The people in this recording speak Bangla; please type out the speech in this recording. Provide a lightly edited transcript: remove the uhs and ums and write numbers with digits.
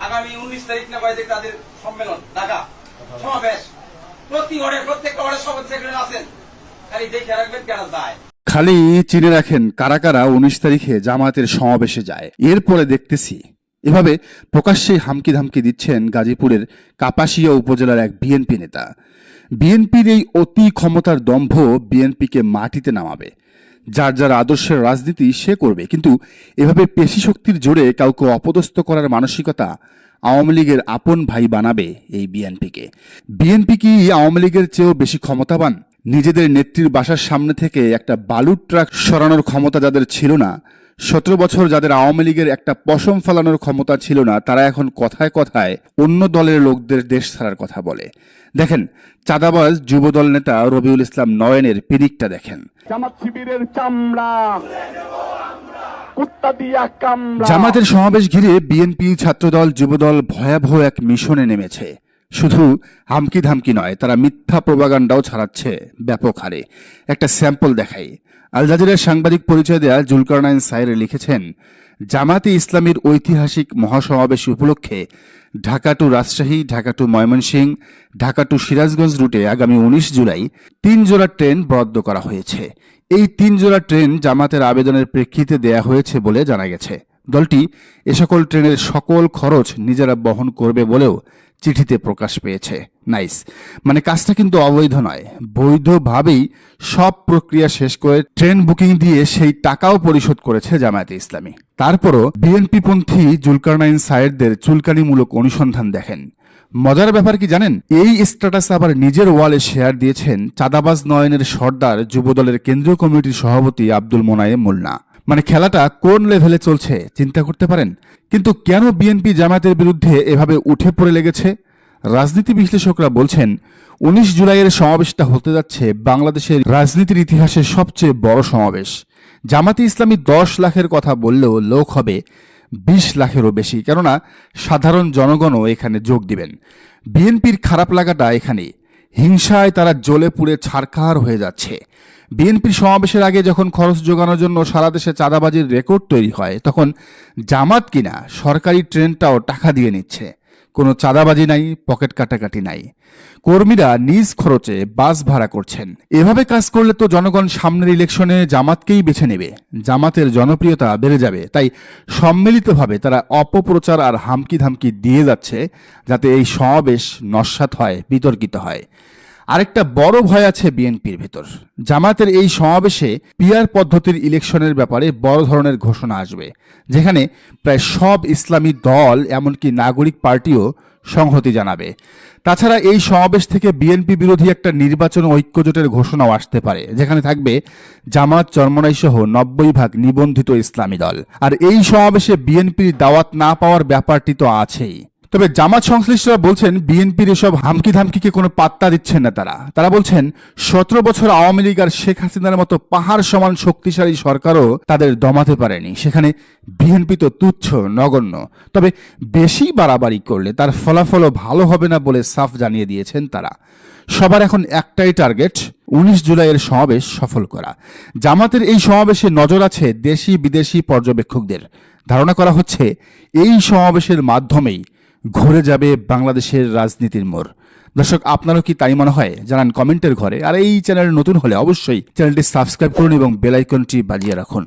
আগামী 19 তারিখ না বাইরে তাদের সম্মেলন ঢাকা সমাবেশ প্রতি ঘরে প্রত্যেকটা ঘরে শপথ সেক্রেটারি আছেন, খালি দেখে রাখবেন কেন যায়। খালি চিনে রাখেন কারা কারা 19 তারিখে জামায়াতের সমাবেশে যায়, এরপরে দেখতেছি। এভাবে প্রকাশ্যে হামকি ধামকি দিচ্ছেন গাজীপুরের কাপাসিয়া উপজেলার এক বিএনপি নেতা। বিএনপির এই অতি ক্ষমতার দম্ভ বিএনপিকে মাটিতে নামাবে। যার যার আদর্শের রাজনীতি সে করবে, কিন্তু এভাবে পেশি শক্তির জোরে কাউকে অপদস্থ করার মানসিকতা আওয়ামী লীগের আপন ভাই বানাবে এই বিএনপিকে। বিএনপি কি আওয়ামী লীগের চেয়েও বেশি ক্ষমতাবান? নিজেদের নেত্রীর বাসার সামনে থেকে একটা বালুর ট্রাক সরানোর ক্ষমতা যাদের ছিল না, 17 বছর যাদের আওয়ামী লীগের একটা পশম ফেলানোর ক্ষমতা ছিল না, তারা এখন কথায় কথায় অন্য দলের লোকদের দেশ ছাড়ার কথা বলে। দেখেন, চাঁদাবাজ যুবদল নেতা রবিউল ইসলাম নয়নের পিরিকটা দেখেন। জামাত শিবিরের চামড়া কুত্তা দিয়া কামড়া। জামাতের সমাবেশ ঘিরে বিএনপি, ছাত্রদল, যুবদল ভয়াবহ এক মিশনে নেমেছে। শুধু হামকি ধামকি নয়, তারা মিথ্যা প্রোপাগান্ডাও ছড়াচ্ছে ব্যাপক হারে। একটা স্যাম্পল দেখাই। আল জাজিরার সাংবাদিক পরিচয় দেয়া জুলকারনাইন সাইরে লিখেছেন, জামাতে ইসলামীর ঐতিহাসিক মহাসমাবেশ উপলক্ষে Dhaka to Rajshahi, Dhaka to Mymensingh, Dhaka to Sirajganj রুটে আগামী 19 জুলাই 3 জোড়া ট্রেন বরাদ্দ করা হয়েছে। এই 3 জোড়া ট্রেন জামাতের আবেদনের প্রেক্ষিতে দেয়া হয়েছে বলে জানা গেছে। দলটি এ সকল ট্রেনের সকল খরচ নিজেরা বহন করবে বলেও চিঠিতে প্রকাশ পেয়েছে। নাইস, মানে কাজটা কিন্তু অবৈধ নয়, বৈধভাবেই সব প্রক্রিয়া শেষ করে ট্রেন বুকিং দিয়ে সেই টাকাও পরিশোধ করেছে জামায়াতে ইসলামী। তারপরও বিএনপি পন্থী জুলকারনাইন সায়েরদের চুলকানিমূলক অনুসন্ধান দেখেন। মজার ব্যাপার কি জানেন? এই স্ট্যাটাস আবার নিজের ওয়ালে শেয়ার দিয়েছেন চাঁদাবাজ নয়নের সর্দার যুবদলের কেন্দ্রীয় কমিটির সভাপতি আব্দুল মোনায়েম মোল্লা। মানে খেলাটা কোন লেভেলে চলছে চিন্তা করতে পারেন। কিন্তু কেন বিএনপি জামায়াতের বিরুদ্ধে এভাবে উঠে পড়ে লেগেছে? রাজনীতি বিশ্লেষকরা বলছেন, 19 জুলাইয়ের সমাবেশটা হতে যাচ্ছে বাংলাদেশের রাজনীতির ইতিহাসে সবচেয়ে বড় সমাবেশ। জামাতে ইসলামী 10 লাখের কথা বললেও লোক হবে 20 লাখেরও বেশি, কেননা সাধারণ জনগণও এখানে যোগ দিবেন। বিএনপির খারাপ লাগাটা এখানে, হিংসায় তারা জ্বলে পুড়ে ছারখার হয়ে যাচ্ছে। বিএনপির সমাবেশের আগে যখন খরচ জোগানোর জন্য সারা দেশে চাঁদাবাজির রেকর্ড তৈরি হয়, তখন জামাত কিনা সরকারি ট্রেনটাও টাকা দিয়ে নিচ্ছে। কোনো চাঁদাবাজি নাই, পকেট কাটাকাটি নাই। কর্মীরা নিজ খরচে বাস ভাড়া করছেন। এভাবে কাজ করলে তো জনগণ সামনের ইলেকশনে জামাতকেই বেছে নেবে, জামাতের জনপ্রিয়তা বেড়ে যাবে। তাই সম্মিলিতভাবে তারা অপপ্রচার আর হামকি ধামকি দিয়ে যাচ্ছে, যাতে এই সমাবেশ নস্যাৎ হয়, বিতর্কিত হয়। আরেকটা বড় ভয় আছে বিএনপির ভেতর। জামাতের এই সমাবেশে পিআর পদ্ধতির ইলেকশনের ব্যাপারে বড় ধরনের ঘোষণা আসবে, যেখানে প্রায় সব ইসলামী দল এমনকি নাগরিক পার্টিও সংহতি জানাবে। তাছাড়া এই সমাবেশ থেকে বিএনপি বিরোধী একটা নির্বাচন ঐক্যজোটের ঘোষণাও আসতে পারে, যেখানে থাকবে জামাত, চরমনাই সহ 90% নিবন্ধিত ইসলামী দল। আর এই সমাবেশে বিএনপির দাওয়াত না পাওয়ার ব্যাপারটি তো আছেই। তবে জামাত সংশ্লিষ্টরা বলছেন, বিএনপির এসব হামকি ধামকিকে কোনো পাত্তা দিচ্ছেন না তারা বলছেন, 17 বছর আওয়ামী লীগ আর শেখ হাসিনার মতো পাহাড় সমান শক্তিশালী সরকারও তাদের দমাতে পারেনি, সেখানে বিএনপি তো তুচ্ছ, নগণ্য। তবে বেশি বাড়াবাড়ি করলে তার ফলাফলও ভালো হবে না বলে সাফ জানিয়ে দিয়েছেন তারা। সবার এখন একটাই টার্গেট, 19 জুলাইয়ের সমাবেশ সফল করা। জামাতের এই সমাবেশে নজর আছে দেশি বিদেশি পর্যবেক্ষকদের। ধারণা করা হচ্ছে এই সমাবেশের মাধ্যমেই ঘুরে যাবে বাংলাদেশের রাজনীতির মোড়। দর্শক, আপনারও কি তাই মনে হয়? জানান কমেন্টের ঘরে। আর এই চ্যানেলে নতুন হলে অবশ্যই চ্যানেলটি সাবস্ক্রাইব করুন এবং বেল আইকনটি বাজিয়ে রাখুন।